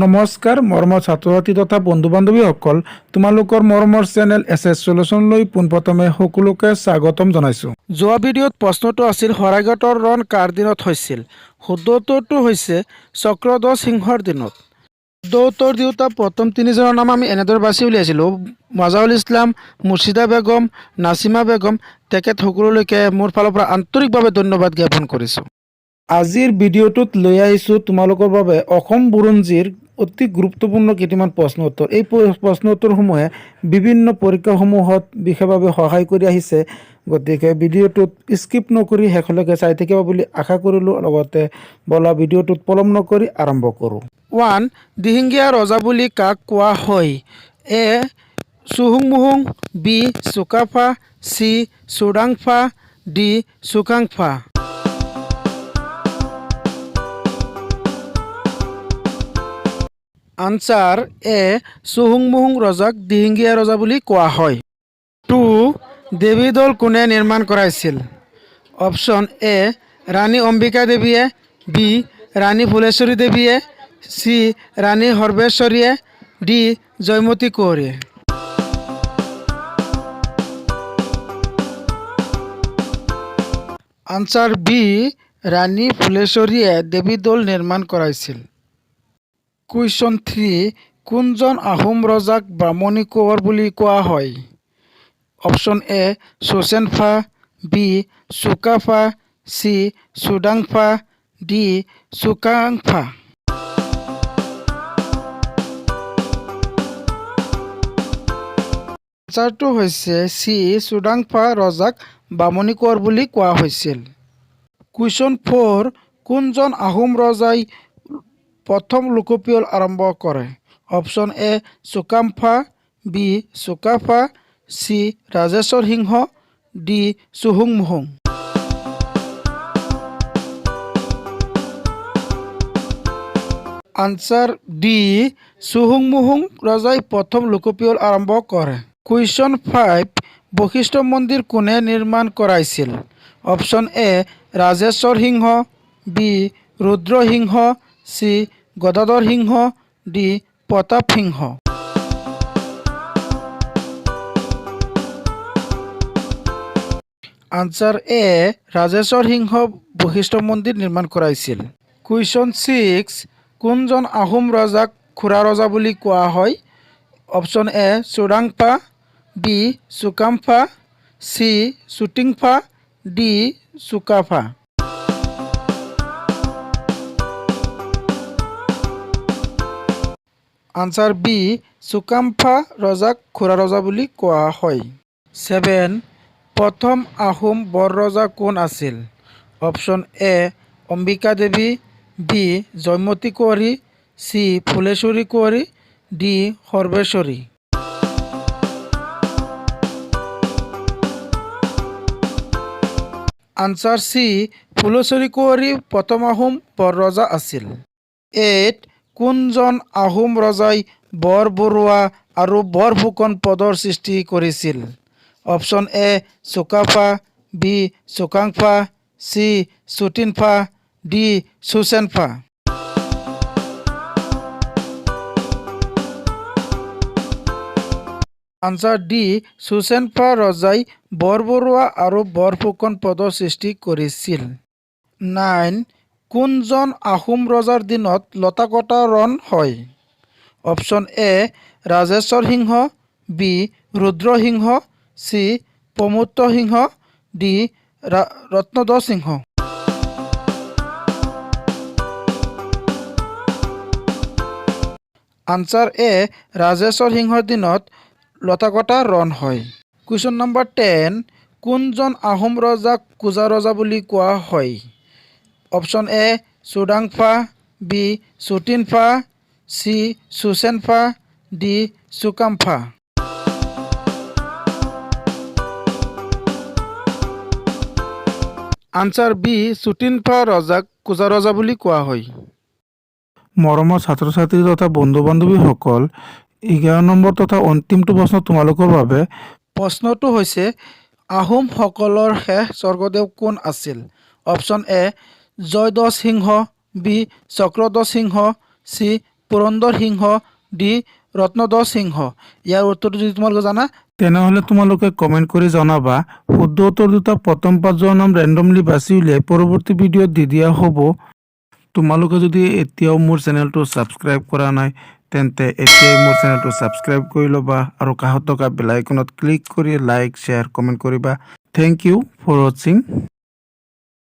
নমস্কাৰ মৰমৰ ছাত্ৰ-ছাত্ৰী তথা বন্ধু-বান্ধৱীসকল, তোমালোকৰ মৰমৰ চেনেল এছএছ সলিউশ্যনলৈ পোনপ্ৰথমে সকলোকে স্বাগতম জনাইছোঁ। যোৱা ভিডিঅ'ত প্ৰশ্নটো আছিল শৰাইঘাটৰ ৰণ কাৰ দিনত হৈছিল? শুদ্ধ উত্তৰটো হৈছে চক্ৰধ্বজ সিংহৰ দিনত। শুদ্ধ উত্তৰ দিওঁতা প্ৰথম তিনিজনৰ নাম আমি এনেদৰে বাছি উলিয়াইছিলোঁ: মাজাউল ইছলাম, মুৰ্ছিদা বেগম, নাছিমা বেগম। তেখেত সকলোলৈকে মোৰ ফালৰ পৰা আন্তৰিকভাৱে ধন্যবাদ জ্ঞাপন কৰিছোঁ। আজিৰ ভিডিঅ'টোত লৈ আহিছোঁ তোমালোকৰ বাবে অসম বুৰঞ্জীৰ অতি গুৰুত্বপূৰ্ণ কেইটামান প্ৰশ্ন উত্তৰ। এই প্ৰশ্ন উত্তৰসমূহে বিভিন্ন পৰীক্ষাসমূহত বিশেষভাৱে সহায় কৰি আহিছে। গতিকে ভিডিঅ'টোত স্কিপ নকৰি শেষলৈকে চাই থাকিব বুলি আশা কৰিলোঁ। লগতে বলা ভিডিঅ'টোত পলম নকৰি আৰম্ভ কৰোঁ। 1. দিহিঙীয়া ৰজা বুলি কাক কোৱা হয়? এ. চুহুংমুহুং, B. Sukapha, C. Sudangpha, D. চুকাংফা। Answer এ. চুহুংমুহুং ৰজাক দিহিঙীয়া ৰজা বুলি কোৱা হয়। 2. দেৱীদৌল কোনে নিৰ্মাণ কৰাইছিল? অপশ্যন এ. ৰাণী অম্বিকা দেৱীয়ে, বি. ৰাণী ফুলেশ্বৰী দেৱীয়ে, চি. ৰাণী সৰ্বেশ্বৰীয়ে, ডি. জয়মতী কুঁৱৰীয়ে। Answer B. ৰাণী ফুলেশ্বৰীয়ে দেৱীদৌল নিৰ্মাণ কৰাইছিল। কুৱেশ্যন 3. কোনজন আহোম ৰজাক বামুণী কোঁৱৰ বুলি কোৱা হয়? Option A. Susenpha, B. Sukapha, C. Sudangpha, D. Sukangpha. আনসাৰটো হৈছে চি. চুডাংফা ৰজাক বামুণী কোঁৱৰ বুলি কোৱা হৈছিল। কুৱেশ্যন 4. কোনজন আহোম ৰজাই প্ৰথম লোকপিয়ল আৰম্ভ কৰে? Option A. চুকাম্ফা, B. Sukapha, C. Rajeswar Singh, D. চুহুংমুহুং। Answer D. চুহুংমুহুং ৰজাই প্ৰথম লোকপিয়ল আৰম্ভ কৰে। কুৱেশ্যন 5. বশিষ্ঠ মন্দিৰ কোনে নিৰ্মাণ কৰাইছিল? Option A. Rajeswar Singha, B. Rudra Singha, C. Gadadhar Singha, D. Pratap Singha. Answer A. Rajeswar Singha Basistha মন্দিৰ নিৰ্মাণ কৰাইছিল। কুৱেশ্যন 6. কোনজন আহোম ৰজাক খুৰা ৰজা বুলি কোৱা হয়? Option A. Sudangphaa, B. Sukampha, C. Sutingpha, D. Sukapha. Answer B. Sukampha ৰজাক খুৰা ৰজা বুলি কোৱা হয়। 7. প্ৰথম আহোম বৰ ৰজা কোন আছিল? Option A. Ambika Devi, B. Joymoti Kunwari, C. Phuleswari Kunwari, D. Sarbeswari. Answer C. Phuleswari Kunwari প্ৰথম আহোম বৰ ৰজা আছিল। 8. কোনজন আহোম ৰজাই বৰ বৰুৱা আৰু বৰ ফুকন পদৰ সৃষ্টি কৰিছিল? Option A. Sukapha, B. Sukangpha, C. Sutinpha, D. Susenpha. Answer D. Susenpha ৰজাই বৰ বৰুৱা আৰু বৰ ফুকন পদৰ সৃষ্টি কৰিছিল। 9. কোনজন আহোম ৰজাৰ দিনত লতাকটা ৰণ হয়? Option A. Rajeswar Singha, B. Rudra Singha, C. Pramatta Singha, D. Ratnadhwaj Singha. Answer A. Rajeswar সিংহৰ দিনত লতাকটা ৰণ হয়। Question number 10. কোনজন আহোম ৰজাক কোজা ৰজা বুলি কোৱা হয়? Option A. Sudangphaa, B. Sutingphaa, C. Susenphaa, D. Sukaphaa. Answer B. Sutingphaa ৰজাক কোজা ৰজা বুলি কোৱা হয়। মৰমৰ ছাত্ৰ ছাত্ৰী তথা বন্ধু বান্ধৱীসকল, 11 নম্বৰ তথা অন্তিমটো প্ৰশ্ন তোমালোকৰ বাবে। প্ৰশ্নটো হৈছে আহোমসকলৰ শেষ স্বৰ্গদেউ কোন আছিল? Option A. Jayadhwaj Singha, B. Chakradhwaj Singha, C. Purandar Singha, D Ratnadhwaj Singha. ইয়াৰ উত্তৰটো যদি তোমালোকে জানা তেনেহ'লে তোমালোকে কমেণ্ট কৰি জনাবা। শুদ্ধ উত্তৰ দুটা প্ৰথম পাঁচজনৰ নাম ৰেণ্ডমলি বাছি উলিয়াই পৰৱৰ্তী ভিডিঅ'ত দি দিয়া হ'ব। তোমালোকে যদি এতিয়াও মোৰ চেনেলটো ছাবস্ক্ৰাইব কৰা নাই তেন্তে এতিয়াই মোৰ চেনেলটো ছাবস্ক্ৰাইব কৰি ল'বা আৰু কাষত থকা বেল আইকনত ক্লিক কৰি লাইক, শ্বেয়াৰ, কমেণ্ট কৰিবা। থেংক ইউ ফৰ ৱাচিং।